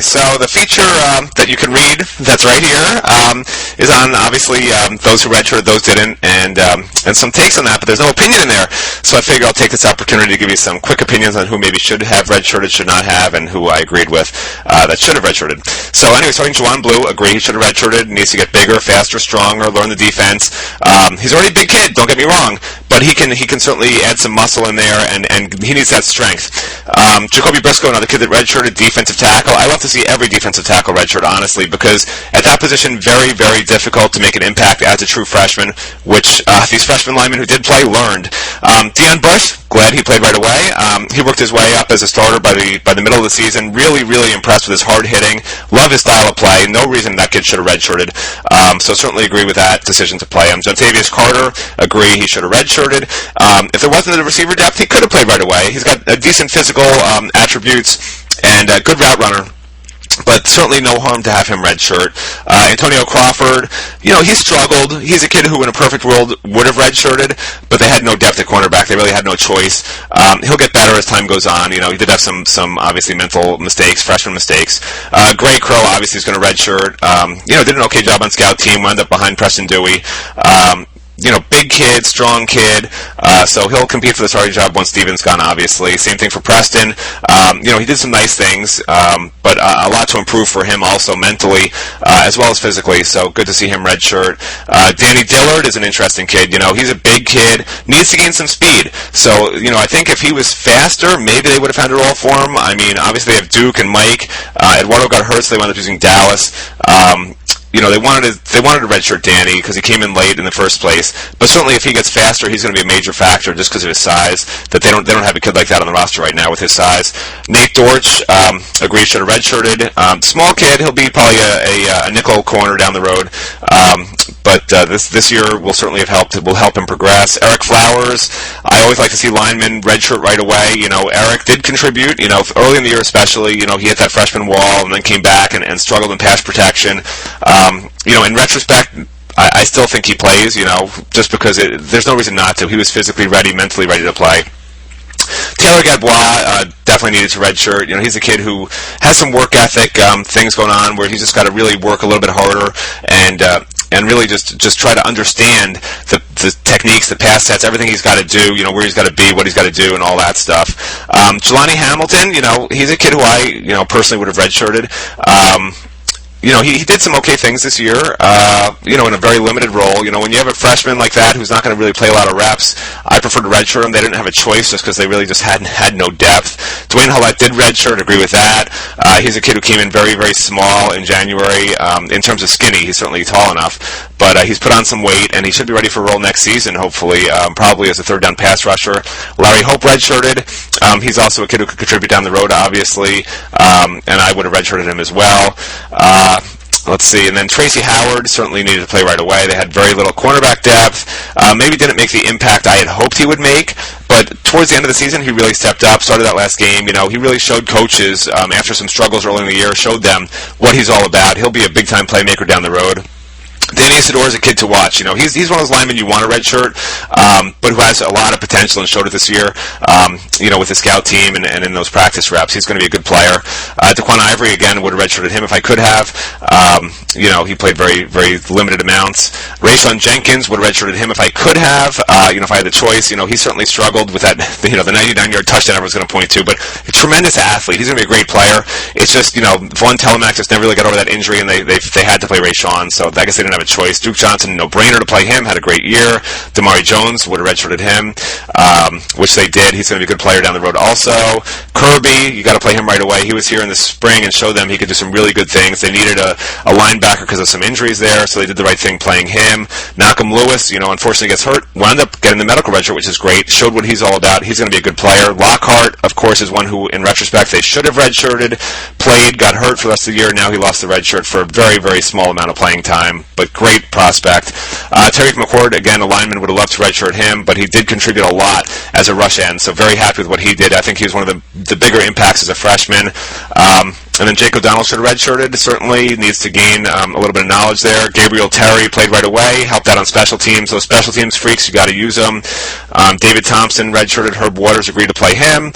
so the feature that you can read that's right here is on, obviously, those who redshirted, those didn't, and some takes on that, but there's no opinion in there. So I figure I'll take this opportunity to give you some quick opinions on who maybe should have redshirted, should not have, and who I agreed with that should have redshirted. So anyway, starting Juwan Blue, agree he should have redshirted, needs to get bigger, faster, stronger, learn the defense. He's already a big kid, don't get me wrong, but he can certainly add some muscle in there, and he needs that strength. Jacoby Briscoe, another kid that redshirted, defensive tackle. I love to see every defensive tackle redshirt, honestly, because at that position, very, very difficult to make an impact as a true freshman, which these freshman linemen who did play learned. Deion Bush, glad he played right away. He worked his way up as a starter by the middle of the season. Really, really impressed with his hard hitting. Love his style of play. No reason that kid should have redshirted. So certainly agree with that decision to play him. Jontavius Carter, agree he should have redshirted. If there wasn't the receiver depth, he could have played right away. He's got a decent physical attributes and a good route runner, but certainly no harm to have him redshirt. Antonio Crawford, he struggled. He's a kid who in a perfect world would have redshirted, but they had no depth at cornerback. They really had no choice. He'll get better as time goes on. He did have some obviously mental mistakes, freshman mistakes. Gray Crow obviously is going to redshirt. Did an okay job on scout team, wound up behind Preston Dewey. Big kid, strong kid, so he'll compete for the starting job once Steven's gone, obviously. Same thing for Preston. He did some nice things, but a lot to improve for him also mentally, as well as physically, so good to see him redshirt. Danny Dillard is an interesting kid. He's a big kid, needs to gain some speed. So, I think if he was faster, maybe they would have found a role for him. I mean, obviously they have Duke and Mike. Eduardo got hurt, so they wound up using Dallas. They wanted to redshirt Danny because he came in late in the first place. But certainly, if he gets faster, he's going to be a major factor just because of his size. That they don't have a kid like that on the roster right now with his size. Nate Dortch, agreed, should have redshirted. Small kid, he'll be probably a nickel corner down the road. But this year will certainly have helped. It will help him progress. Eric Flowers, I always like to see linemen redshirt right away. Eric did contribute. Early in the year especially. He hit that freshman wall and then came back and struggled in pass protection. In retrospect, I still think he plays, just because there's no reason not to. He was physically ready, mentally ready to play. Taylor Gadbois definitely needed to redshirt. He's a kid who has some work ethic things going on where he's just got to really work a little bit harder and really just try to understand the techniques, the pass sets, everything he's got to do, where he's got to be, what he's got to do, and all that stuff. Jelani Hamilton, he's a kid who I, personally would have redshirted. He did some okay things this year, in a very limited role. When you have a freshman like that who's not going to really play a lot of reps, I prefer to redshirt him. They didn't have a choice just because they really just had no depth. Dwayne Hollett did redshirt, agree with that. He's a kid who came in very, very small in January. In terms of skinny, he's certainly tall enough, but he's put on some weight, and he should be ready for a role next season, hopefully, probably as a third down pass rusher. Larry Hope redshirted. He's also a kid who could contribute down the road, obviously, and I would have redshirted him as well. Let's see, and then Tracy Howard certainly needed to play right away. They had very little cornerback depth. Maybe didn't make the impact I had hoped he would make, but towards the end of the season, he really stepped up, started that last game. He really showed coaches, after some struggles early in the year, showed them what he's all about. He'll be a big-time playmaker down the road. Danny Isidore is a kid to watch. He's one of those linemen you want to redshirt, but who has a lot of potential and showed it this year. With the scout team and in those practice reps, he's going to be a good player. Daquan Ivory again would have redshirted him if I could have. He played very, very limited amounts. Rayshawn Jenkins would have redshirted him if I could have. If I had the choice, he certainly struggled with that. The 99-yard touchdown everyone's going to point to, but a tremendous athlete. He's going to be a great player. It's just Vaughn Telemack just never really got over that injury, and they had to play Rayshawn, so I guess they didn't have a choice. Duke Johnson, no-brainer to play him, had a great year. Damari Jones would have redshirted him, which they did. He's going to be a good player down the road also. Kirby, you got to play him right away. He was here in the spring and showed them he could do some really good things. They needed a linebacker because of some injuries there, so they did the right thing playing him. Malcolm Lewis, unfortunately gets hurt, wound up getting the medical redshirt, which is great, showed what he's all about. He's going to be a good player. Lockhart, of course, is one who, in retrospect, they should have redshirted, played, got hurt for the rest of the year. Now he lost the redshirt for a very, very small amount of playing time, but great prospect. Tariq McCord, again, a lineman, would have loved to redshirt him, but he did contribute a lot as a rush end, so very happy with what he did. I think he was one of the bigger impacts as a freshman. And then Jake O'Donnell should have redshirted, certainly, needs to gain a little bit of knowledge there. Gabriel Terry played right away, helped out on special teams. Those special teams freaks, you got to use them. David Thompson redshirted. Herb Waters agreed to play him.